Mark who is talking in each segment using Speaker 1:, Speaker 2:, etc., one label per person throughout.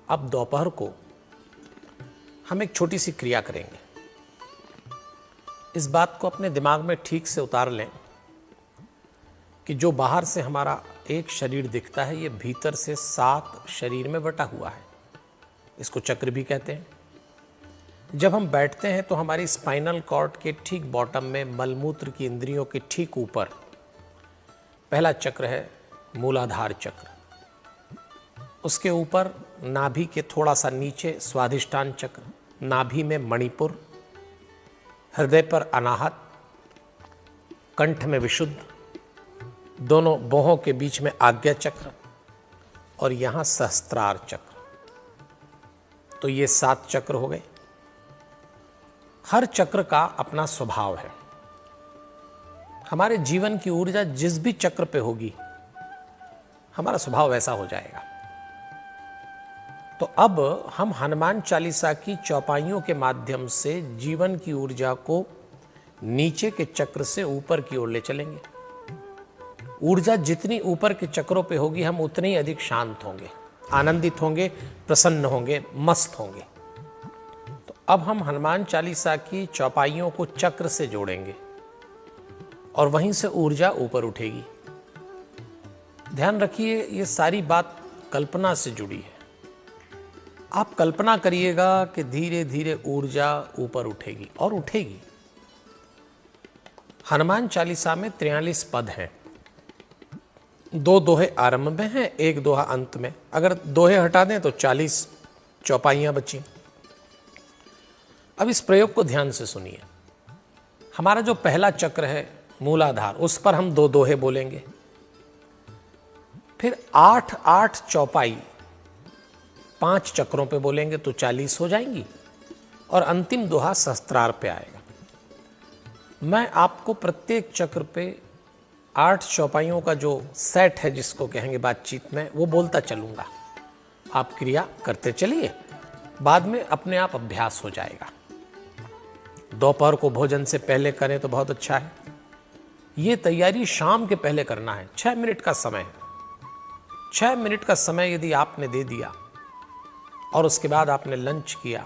Speaker 1: अब दोपहर को हम एक छोटी सी क्रिया करेंगे। इस बात को अपने दिमाग में ठीक से उतार लें कि जो बाहर से हमारा एक शरीर दिखता है, ये भीतर से 7 शरीर में बटा हुआ है। इसको चक्र भी कहते हैं। जब हम बैठते हैं तो हमारी स्पाइनल कॉर्ड के ठीक बॉटम में, मलमूत्र की इंद्रियों के ठीक ऊपर पहला चक्र है मूलाधार चक्र। उसके ऊपर नाभि के थोड़ा सा नीचे स्वाधिष्ठान चक्र, नाभि में मणिपुर, हृदय पर अनाहत, कंठ में विशुद्ध, दोनों भौहों के बीच में आज्ञा चक्र और यहां सहस्त्रार चक्र। तो ये 7 चक्र हो गए। हर चक्र का अपना स्वभाव है। हमारे जीवन की ऊर्जा जिस भी चक्र पे होगी, हमारा स्वभाव वैसा हो जाएगा। तो अब हम हनुमान चालीसा की चौपाइयों के माध्यम से जीवन की ऊर्जा को नीचे के चक्र से ऊपर की ओर ले चलेंगे। ऊर्जा जितनी ऊपर के चक्रों पे होगी, हम उतने ही अधिक शांत होंगे, आनंदित होंगे, प्रसन्न होंगे, मस्त होंगे। तो अब हम हनुमान चालीसा की चौपाइयों को चक्र से जोड़ेंगे और वहीं से ऊर्जा ऊपर उठेगी। ध्यान रखिए, ये सारी बात कल्पना से जुड़ी है। आप कल्पना करिएगा कि धीरे धीरे ऊर्जा ऊपर उठेगी और उठेगी। हनुमान चालीसा में 43 पद हैं। 2 दोहे आरंभ में हैं, 1 दोहा अंत में। अगर दोहे हटा दें तो 40 चौपाइयां बची। अब इस प्रयोग को ध्यान से सुनिए। हमारा जो पहला चक्र है मूलाधार, उस पर हम 2 दोहे बोलेंगे। फिर 8 चौपाई 5 चक्रों पे बोलेंगे तो 40 हो जाएंगी और अंतिम दोहा सहस्त्रार पे आएगा। मैं आपको प्रत्येक चक्र पे 8 चौपाइयों का जो सेट है, जिसको कहेंगे बातचीत में, वो बोलता चलूंगा। आप क्रिया करते चलिए, बाद में अपने आप अभ्यास हो जाएगा। दोपहर को भोजन से पहले करें तो बहुत अच्छा है। ये तैयारी शाम के पहले करना है। 6 मिनट का समय है। 6 मिनट का समय यदि आपने दे दिया और उसके बाद आपने लंच किया,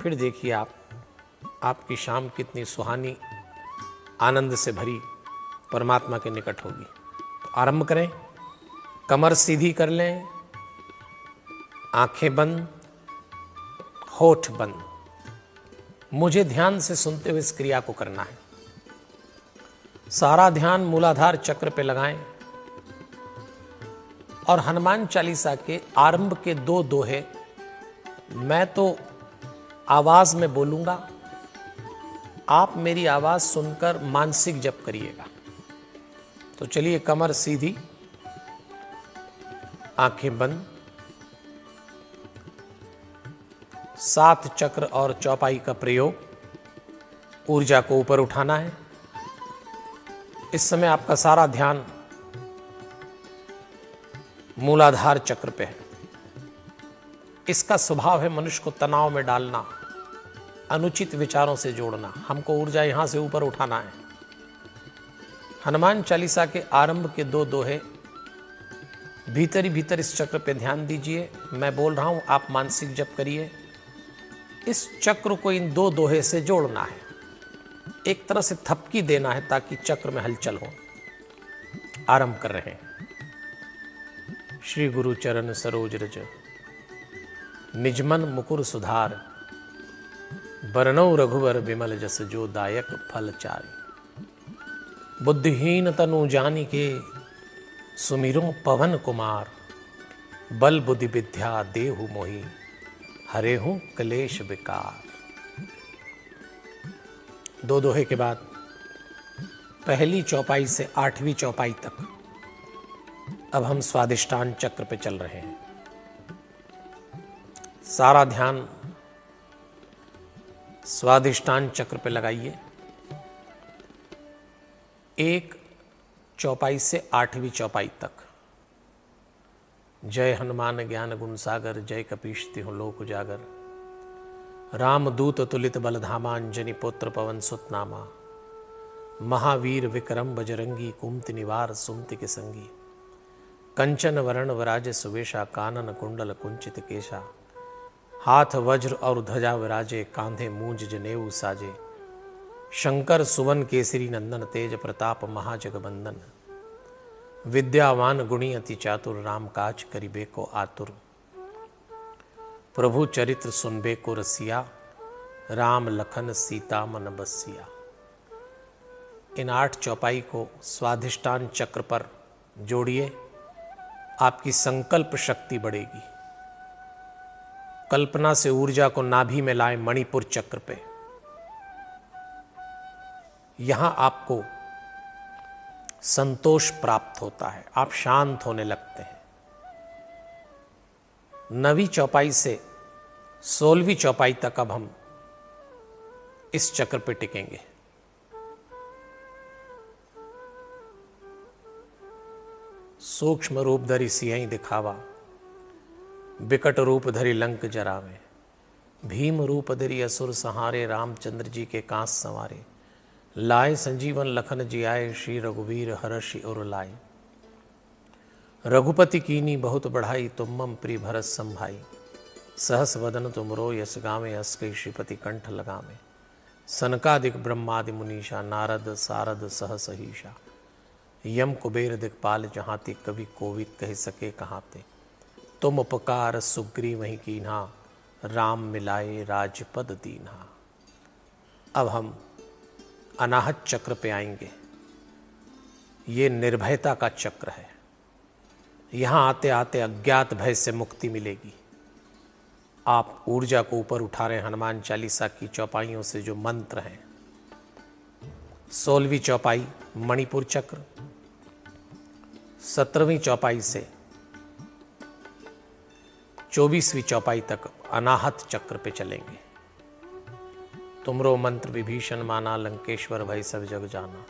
Speaker 1: फिर देखिए आपकी शाम कितनी सुहानी, आनंद से भरी, परमात्मा के निकट होगी। तो आरंभ करें। कमर सीधी कर लें, आंखें बंद, होठ बंद। मुझे ध्यान से सुनते हुए इस क्रिया को करना है। सारा ध्यान मूलाधार चक्र पे लगाएं और हनुमान चालीसा के आरंभ के 2 दोहे मैं तो आवाज में बोलूंगा, आप मेरी आवाज सुनकर मानसिक जप करिएगा। तो चलिए, कमर सीधी, आंखें बंद, 7 चक्र और चौपाई का प्रयोग, ऊर्जा को ऊपर उठाना है। इस समय आपका सारा ध्यान मूलाधार चक्र पे है। इसका स्वभाव है मनुष्य को तनाव में डालना, अनुचित विचारों से जोड़ना। हमको ऊर्जा यहां से ऊपर उठाना है। हनुमान चालीसा के आरंभ के 2 दोहे भीतर ही भीतर इस चक्र पे ध्यान दीजिए। मैं बोल रहा हूं, आप मानसिक जप करिए। इस चक्र को इन 2 दोहे से जोड़ना है, एक तरह से थपकी देना है ताकि चक्र में हलचल हो। आरंभ कर रहे हैं। श्री गुरु चरण सरोज रज, निजमन मुकुर सुधार, बरनौ रघुवर विमल जस जो दायक फल चारि। बुद्धिहीन तनु जानिके सुमिरो पवन कुमार, बल बुद्धि विद्या देहु मोहि, हरेहु क्लेश विकार। 2 दोहे के बाद पहली चौपाई से 8वीं चौपाई तक अब हम स्वादिष्टान चक्र पे चल रहे हैं। सारा ध्यान स्वादिष्टान चक्र पे लगाइए। 1 चौपाई से 8वीं चौपाई तक। जय हनुमान ज्ञान गुण सागर, जय कपीश तिहुँ लोक उजागर। रामदूत तुलित बलधामा, अंजनी पुत्र पवन सुत नामा। महावीर विक्रम बजरंगी, कुमति निवार सुमति के संगी। कंचन वरण वराजे सुवेशा, कानन कुंडल कुंचित केशा, हाथ वज्र और ध्वजा विराजे, कांधे मूंज जनेऊ साजे, शंकर सुवन केसरी नंदन, तेज प्रताप महाजगबंदन, विद्यावान गुणी अति चातुर, राम काज करिबे को आतुर, प्रभु चरित्र सुनबे को रसिया, राम लखन सीता मन बसिया। इन 8 चौपाई को स्वाधिष्ठान चक्र पर जोड़िए, आपकी संकल्प शक्ति बढ़ेगी। कल्पना से ऊर्जा को नाभि में लाएं मणिपुर चक्र पे। यहां आपको संतोष प्राप्त होता है, आप शांत होने लगते हैं। 9वीं चौपाई से 16वीं चौपाई तक अब हम इस चक्र पे टिकेंगे। सूक्ष्म रूप धरी सियहि दिखावा, विकट रूप धरी लंक जरावे, भीम रूप धरी असुर सहारे, रामचंद्र जी के कांस संवारे, लाए संजीवन लखन जियाए, श्री रघुवीर हर्षि उर लाए, रघुपति कीनी बहुत बढ़ाई, तुम मम प्रिय भरत संभाई, सहस वदन तुमरो यस गावे, अस कई श्रीपति कंठ लगावे, सनकादिक ब्रह्मादि मुनीषा, नारद सारद सहस हीशा, यम कुबेर दिक्पाल जहाते, कवि कोविद कह सके कहाते, तुम उपकार सुग्रीव वहीं कीन्हा, राम मिलाए राजपद दीन्हा। अब हम अनाहत चक्र पे आएंगे। ये निर्भयता का चक्र है। यहां आते आते अज्ञात भय से मुक्ति मिलेगी। आप ऊर्जा को ऊपर उठा रहे हैं हनुमान चालीसा की चौपाइयों से जो मंत्र हैं। 16वीं चौपाई मणिपुर चक्र, 17वीं चौपाई से 24वीं चौपाई तक अनाहत चक्र पे चलेंगे। तुमरो मंत्र विभीषण माना, लंकेश्वर भय सब जग जाना,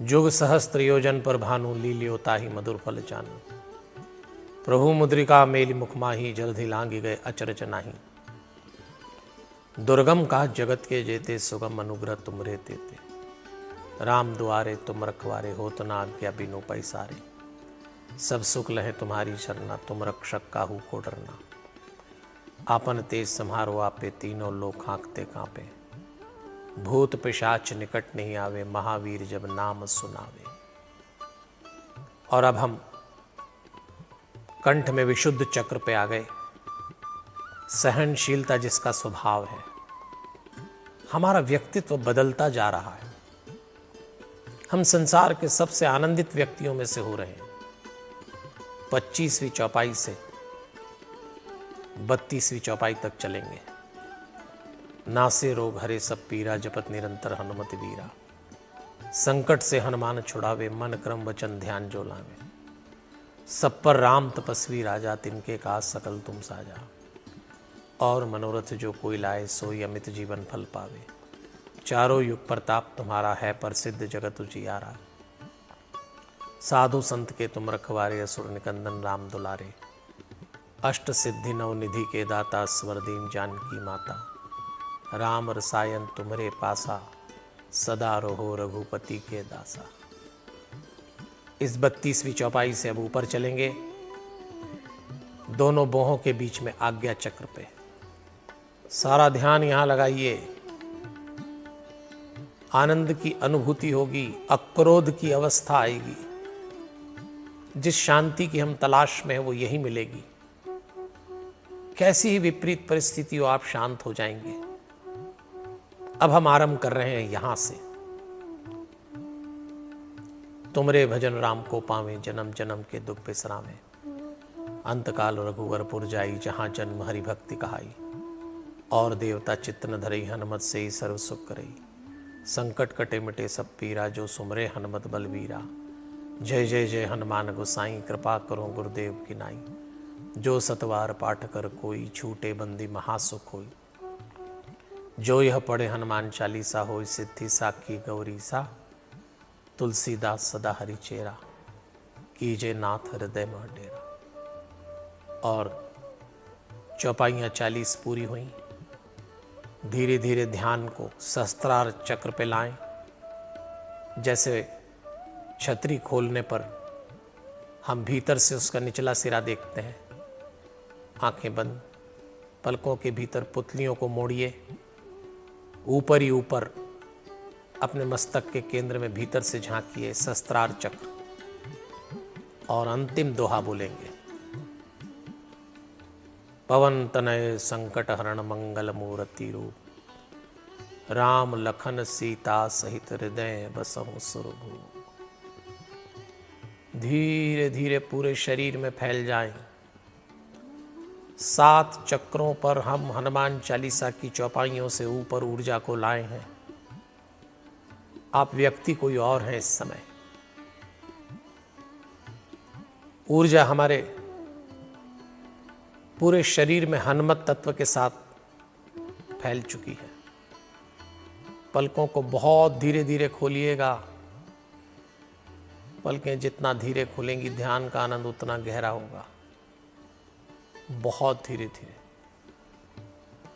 Speaker 1: जुग सहस्त्र योजन पर भानु, लील्योता ही मधुर फल जानु, प्रभु मुद्रिका मेलि मुख माही, जलधि लांघि गए अचरज नाही, दुर्गम का जगत के जेते, सुगम अनुग्रह तुमरे तेते, राम दुआरे तुम रखवारे, होत न आज्ञा बिनु पैसारे, सब सुख लहे तुम्हारी शरणा, तुम रक्षक काहू को डरना, आपन तेज संहारो आपे, तीनों लोक हाँकते कांपे, भूत पिशाच निकट नहीं आवे, महावीर जब नाम सुनावे। और अब हम कंठ में विशुद्ध चक्र पे आ गए। सहनशीलता जिसका स्वभाव है, हमारा व्यक्तित्व बदलता जा रहा है। हम संसार के सबसे आनंदित व्यक्तियों में से हो रहे हैं। 25वीं चौपाई से 32वीं चौपाई तक चलेंगे। नासे रोग हरे सब पीरा, जपत निरंतर हनुमत वीरा, संकट से हनुमान छुड़ावे, मन क्रम वचन ध्यान जो लावे, सब पर राम तपस्वी राजा, तिनके काज सकल तुम साजा, और मनोरथ जो कोई लाए, सोई अमित जीवन फल पावे, चारों युग प्रताप तुम्हारा है, प्रसिद्ध जगत उजियारा, साधु संत के तुम रखवारे, असुर निकंदन राम दुलारे, अष्ट सिद्धि नव निधि के दाता, स्वर दीन जानकी माता, राम रसायन तुम्हारे पासा, सदा रहो रघुपति के दासा। इस 32वीं चौपाई से अब ऊपर चलेंगे। दोनों बोहों के बीच में आज्ञा चक्र पे सारा ध्यान यहां लगाइए। आनंद की अनुभूति होगी, अक्रोध की अवस्था आएगी। जिस शांति की हम तलाश में है वो यही मिलेगी। कैसी ही विपरीत परिस्थिति हो, आप शांत हो जाएंगे। अब हम आरंभ कर रहे हैं यहां से। तुमरे भजन राम को पावे, जन्म जन्म के दुख बिसरावे, अंतकाल रघुवरपुर जाई, जहां जन्म हरि भक्ति कहाई, और देवता चित्त न धरई, हनुमत से ही सर्व सुख करई, संकट कटे मिटे सब पीरा, जो सुमरे हनुमत बलवीरा, जय जय जय हनुमान गोसाई, कृपा करो गुरुदेव की नाई, जो सतवार पाठ कर कोई, छूटे बंदी महासुख होई, जो यह पढ़े हनुमान चालीसा, होई सिद्धि साखी गौरी सा, तुलसीदास सदा हरि चेरा, कीजे नाथ हृदय मह डेरा। और चौपाइयाँ 40 पूरी हुई। धीरे धीरे ध्यान को सहस्त्रार चक्र पे लाएं। जैसे छतरी खोलने पर हम भीतर से उसका निचला सिरा देखते हैं। आंखें बंद, पलकों के भीतर पुतलियों को मोड़िए, ऊपर ही ऊपर अपने मस्तक के केंद्र में भीतर से झांकिए सहस्त्रार चक्र, और अंतिम दोहा बोलेंगे। पवन तनय संकट हरण मंगल मूर्ति रूप, राम लखन सीता सहित हृदय बसहु सुरभूप। धीरे धीरे पूरे शरीर में फैल जाएं। 7 चक्रों पर हम हनुमान चालीसा की चौपाइयों से ऊपर ऊर्जा को लाए हैं। आप व्यक्ति कोई और हैं इस समय। ऊर्जा हमारे पूरे शरीर में हनुमत तत्व के साथ फैल चुकी है। पलकों को बहुत धीरे धीरे खोलिएगा। पलकें जितना धीरे खुलेंगी ध्यान का आनंद उतना गहरा होगा। बहुत धीरे धीरे,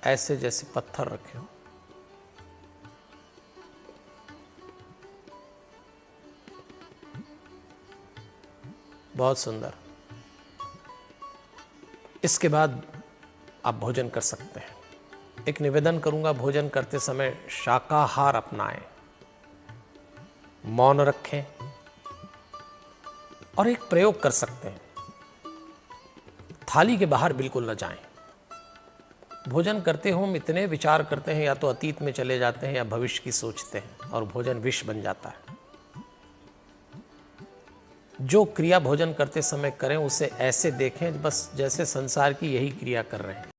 Speaker 1: ऐसे जैसे पत्थर रखे हो। बहुत सुंदर। इसके बाद आप भोजन कर सकते हैं। एक निवेदन करूंगा, भोजन करते समय शाकाहार अपनाएं, मौन रखें, और एक प्रयोग कर सकते हैं, थाली के बाहर बिल्कुल न जाएं। भोजन करते हो हम इतने विचार करते हैं, या तो अतीत में चले जाते हैं या भविष्य की सोचते हैं, और भोजन विष बन जाता है। जो क्रिया भोजन करते समय करें उसे ऐसे देखें बस जैसे संसार की यही क्रिया कर रहे हैं।